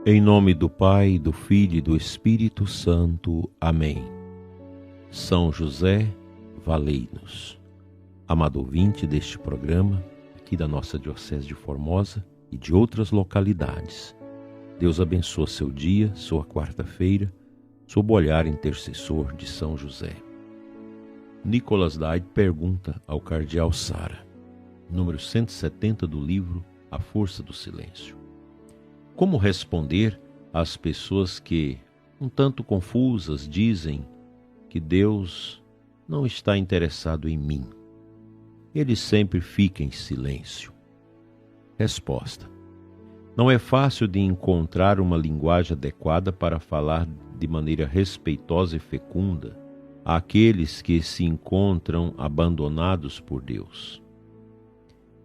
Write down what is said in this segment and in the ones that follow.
Em nome do Pai, do Filho e do Espírito Santo. Amém. São José, valei-nos. Amado ouvinte deste programa, aqui da nossa Diocese de Formosa e de outras localidades, Deus abençoe seu dia, sua quarta-feira, sob o olhar intercessor de São José. Nicholas Dyde pergunta ao cardeal Sara, número 170 do livro A Força do Silêncio. Como responder às pessoas que, um tanto confusas, dizem que Deus não está interessado em mim? Ele sempre fica em silêncio. Resposta: não é fácil de encontrar uma linguagem adequada para falar de maneira respeitosa e fecunda àqueles que se encontram abandonados por Deus.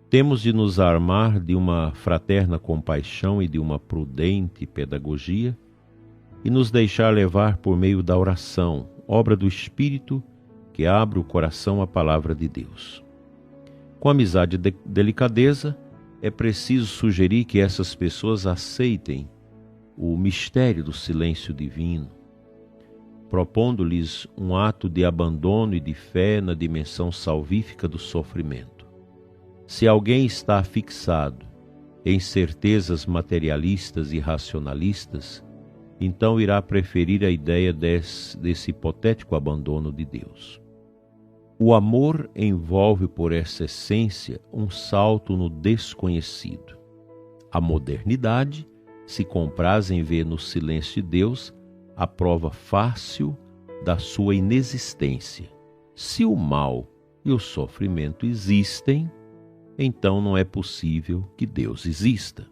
Temos de nos armar de uma fraterna compaixão e de uma prudente pedagogia e nos deixar levar por meio da oração, obra do Espírito que abre o coração à palavra de Deus. Com amizade e delicadeza, é preciso sugerir que essas pessoas aceitem o mistério do silêncio divino, propondo-lhes um ato de abandono e de fé na dimensão salvífica do sofrimento. Se alguém está fixado em certezas materialistas e racionalistas, então irá preferir a ideia desse hipotético abandono de Deus. O amor envolve por essa essência um salto no desconhecido. A modernidade se compraz em ver no silêncio de Deus a prova fácil da sua inexistência. Se o mal e o sofrimento existem, então não é possível que Deus exista.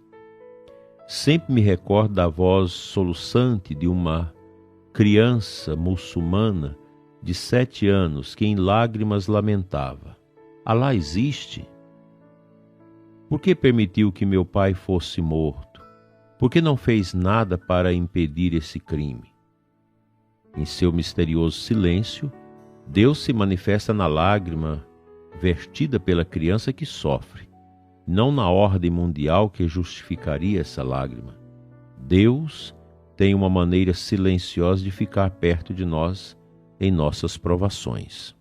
Sempre me recordo da voz soluçante de uma criança muçulmana de 7 anos que em lágrimas lamentava: Alá existe? Por que permitiu que meu pai fosse morto? Por que não fez nada para impedir esse crime? Em seu misterioso silêncio, Deus se manifesta na lágrima vertida pela criança que sofre, não na ordem mundial que justificaria essa lágrima. Deus tem uma maneira silenciosa de ficar perto de nós em nossas provações.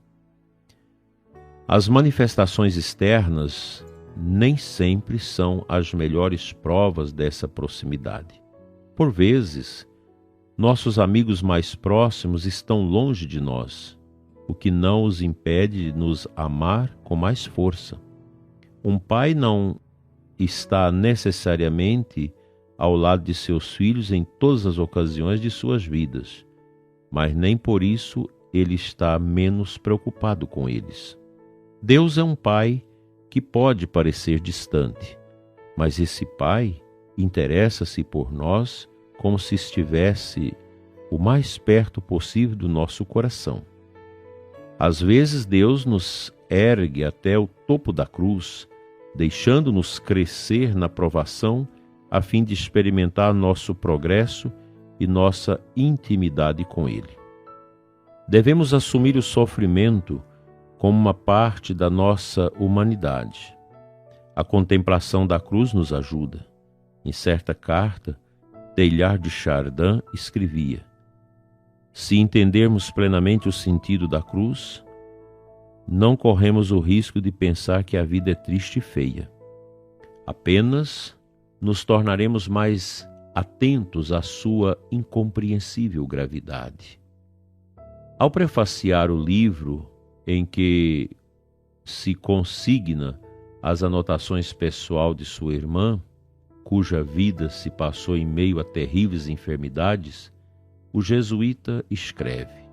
As manifestações externas nem sempre são as melhores provas dessa proximidade. Por vezes, nossos amigos mais próximos estão longe de nós, o que não os impede de nos amar com mais força. Um pai não está necessariamente ao lado de seus filhos em todas as ocasiões de suas vidas, mas nem por isso ele está menos preocupado com eles. Deus é um pai que pode parecer distante, mas esse pai interessa-se por nós como se estivesse o mais perto possível do nosso coração. Às vezes Deus nos ergue até o topo da cruz, deixando-nos crescer na provação a fim de experimentar nosso progresso e nossa intimidade com Ele. Devemos assumir o sofrimento como uma parte da nossa humanidade. A contemplação da cruz nos ajuda. Em certa carta, Teilhard de Chardin escrevia: se entendermos plenamente o sentido da cruz, não corremos o risco de pensar que a vida é triste e feia. Apenas nos tornaremos mais atentos à sua incompreensível gravidade. Ao prefaciar o livro em que se consigna as anotações pessoal de sua irmã, cuja vida se passou em meio a terríveis enfermidades, o jesuíta escreve: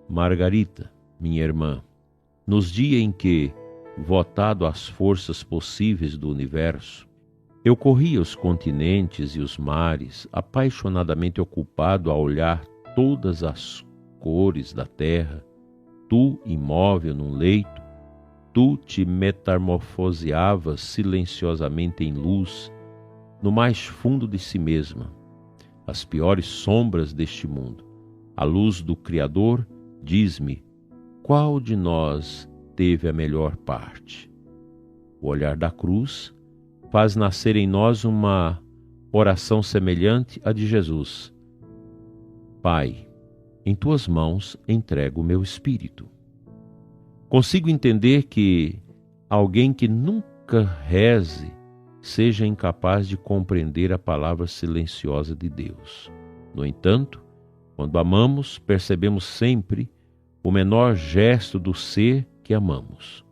Margarita, minha irmã, nos dias em que, votado às forças possíveis do universo, eu corria os continentes e os mares, apaixonadamente ocupado a olhar todas as cores da terra, tu, imóvel num leito, tu te metamorfoseavas silenciosamente em luz, no mais fundo de si mesma, as piores sombras deste mundo. A luz do Criador, diz-me, qual de nós teve a melhor parte? O olhar da cruz faz nascer em nós uma oração semelhante à de Jesus: Pai, em tuas mãos entrego o meu espírito. Consigo entender que alguém que nunca reze seja incapaz de compreender a palavra silenciosa de Deus. No entanto, quando amamos, percebemos sempre o menor gesto do ser que amamos.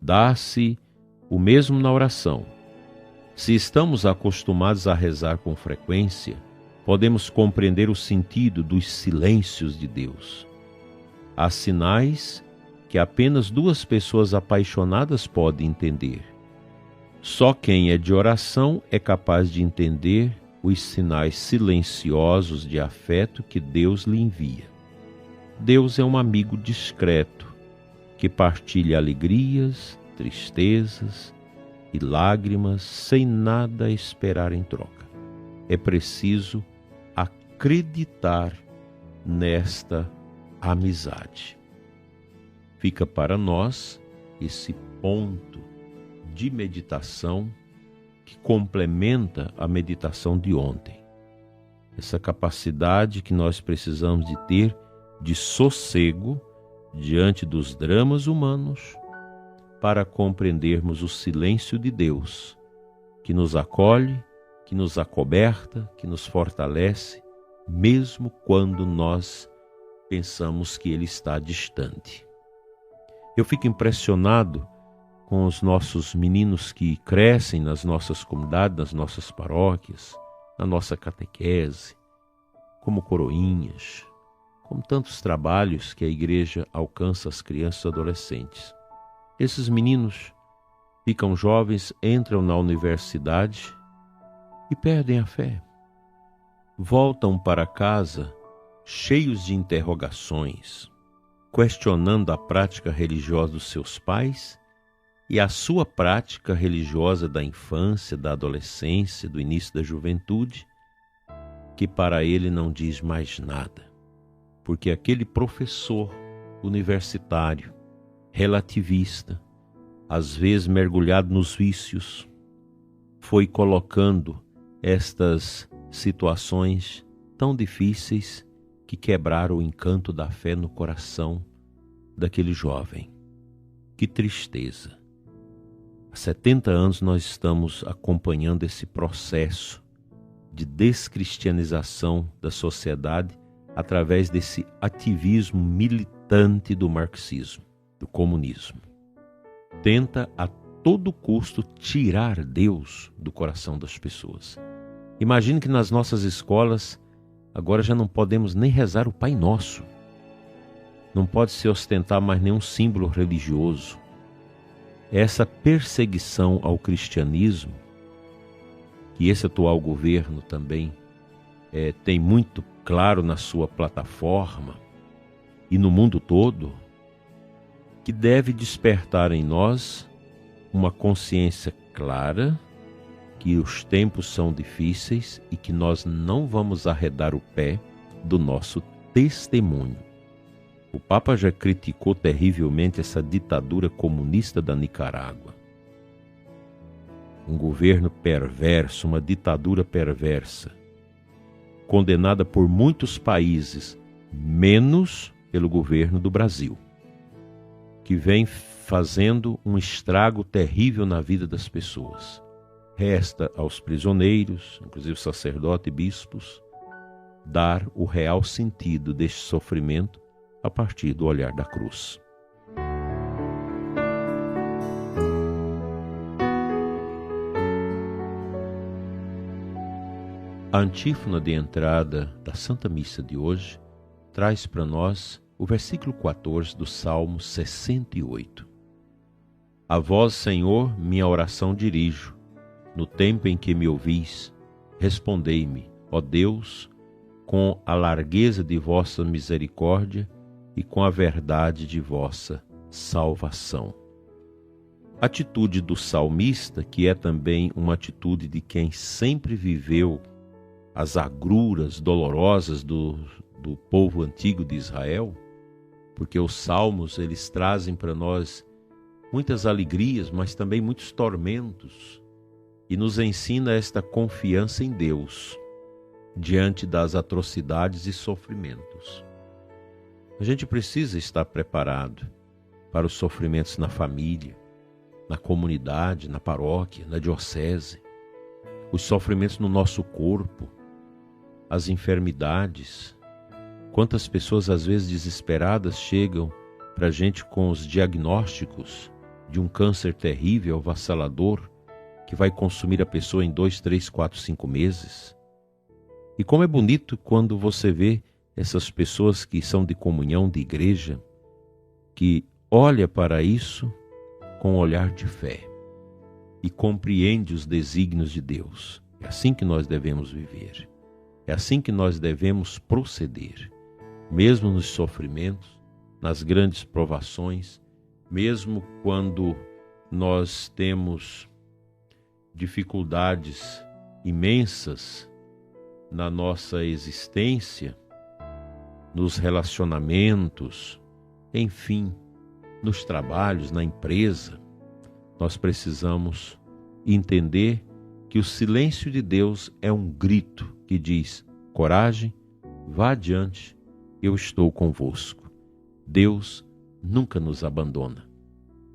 Dá-se o mesmo na oração. Se estamos acostumados a rezar com frequência, podemos compreender o sentido dos silêncios de Deus. Há sinais que apenas duas pessoas apaixonadas podem entender. Só quem é de oração é capaz de entender os sinais silenciosos de afeto que Deus lhe envia. Deus é um amigo discreto, que partilha alegrias, tristezas e lágrimas sem nada esperar em troca. É preciso acreditar nesta amizade. Fica para nós esse ponto de meditação que complementa a meditação de ontem. Essa capacidade que nós precisamos de ter de sossego diante dos dramas humanos para compreendermos o silêncio de Deus, que nos acolhe, que nos acoberta, que nos fortalece, mesmo quando nós pensamos que Ele está distante. Eu fico impressionado com os nossos meninos que crescem nas nossas comunidades, nas nossas paróquias, na nossa catequese, como coroinhas, como tantos trabalhos que a igreja alcança as crianças e adolescentes. Esses meninos ficam jovens, entram na universidade e perdem a fé. Voltam para casa cheios de interrogações, questionando a prática religiosa dos seus pais e a sua prática religiosa da infância, da adolescência, do início da juventude, que para ele não diz mais nada, porque aquele professor universitário, relativista, às vezes mergulhado nos vícios, foi colocando estas situações tão difíceis que quebraram o encanto da fé no coração daquele jovem. Que tristeza! Há 70 anos nós estamos acompanhando esse processo de descristianização da sociedade através desse ativismo militante do marxismo, do comunismo. Tenta a todo custo tirar Deus do coração das pessoas. Imagine que nas nossas escolas agora já não podemos nem rezar o Pai Nosso. Não pode se ostentar mais nenhum símbolo religioso. Essa perseguição ao cristianismo, que esse atual governo também tem muito claro na sua plataforma e no mundo todo, que deve despertar em nós uma consciência clara que os tempos são difíceis e que nós não vamos arredar o pé do nosso testemunho. O Papa já criticou terrivelmente essa ditadura comunista da Nicarágua. Um governo perverso, uma ditadura perversa, condenada por muitos países, menos pelo governo do Brasil, que vem fazendo um estrago terrível na vida das pessoas. Resta aos prisioneiros, inclusive sacerdotes e bispos, dar o real sentido deste sofrimento a partir do olhar da cruz. A antífona de entrada da Santa Missa de hoje traz para nós o versículo 14 do Salmo 68. A vós, Senhor, minha oração dirijo. No tempo em que me ouvis, respondei-me, ó Deus, com a largueza de vossa misericórdia e com a verdade de vossa salvação. A atitude do salmista, que é também uma atitude de quem sempre viveu as agruras dolorosas do povo antigo de Israel, porque os salmos eles trazem para nós muitas alegrias, mas também muitos tormentos, e nos ensina esta confiança em Deus diante das atrocidades e sofrimentos. A gente precisa estar preparado para os sofrimentos na família, na comunidade, na paróquia, na diocese, os sofrimentos no nosso corpo, as enfermidades. Quantas pessoas, às vezes desesperadas, chegam para a gente com os diagnósticos de um câncer terrível, avassalador, que vai consumir a pessoa em 2, 3, 4, 5 meses. E como é bonito quando você vê essas pessoas que são de comunhão, de igreja, que olha para isso com um olhar de fé e compreende os desígnios de Deus. É assim que nós devemos viver. É assim que nós devemos proceder. Mesmo nos sofrimentos, nas grandes provações, mesmo quando nós temos dificuldades imensas na nossa existência, nos relacionamentos, enfim, nos trabalhos, na empresa, nós precisamos entender que o silêncio de Deus é um grito que diz: coragem, vá adiante, eu estou convosco. Deus nunca nos abandona.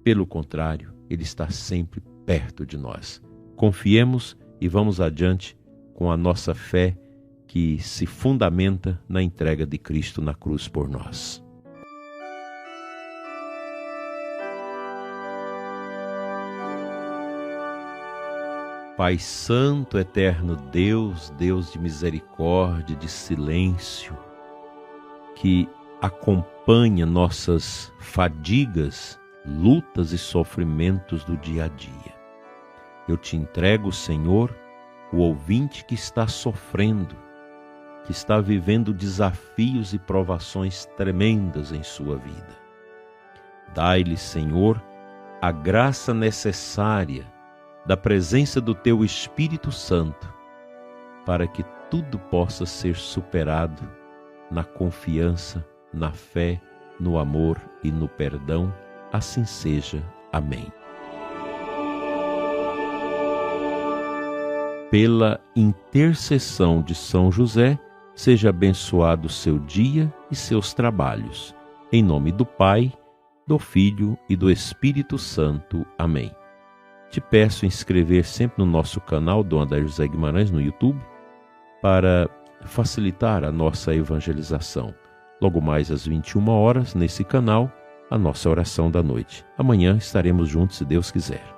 Pelo contrário, Ele está sempre perto de nós. Confiemos e vamos adiante com a nossa fé que se fundamenta na entrega de Cristo na cruz por nós. Pai Santo, eterno Deus, Deus de misericórdia, de silêncio, que acompanha nossas fadigas, lutas e sofrimentos do dia a dia. Eu te entrego, Senhor, o ouvinte que está sofrendo, que está vivendo desafios e provações tremendas em sua vida. Dai-lhe, Senhor, a graça necessária da presença do Teu Espírito Santo, para que tudo possa ser superado na confiança, na fé, no amor e no perdão. Assim seja. Amém. Pela intercessão de São José, seja abençoado o seu dia e seus trabalhos. Em nome do Pai, do Filho e do Espírito Santo. Amém. Te peço inscrever sempre no nosso canal Dom Adair José Guimarães no YouTube para facilitar a nossa evangelização. Logo mais às 21 horas, nesse canal, a nossa oração da noite. Amanhã estaremos juntos, se Deus quiser.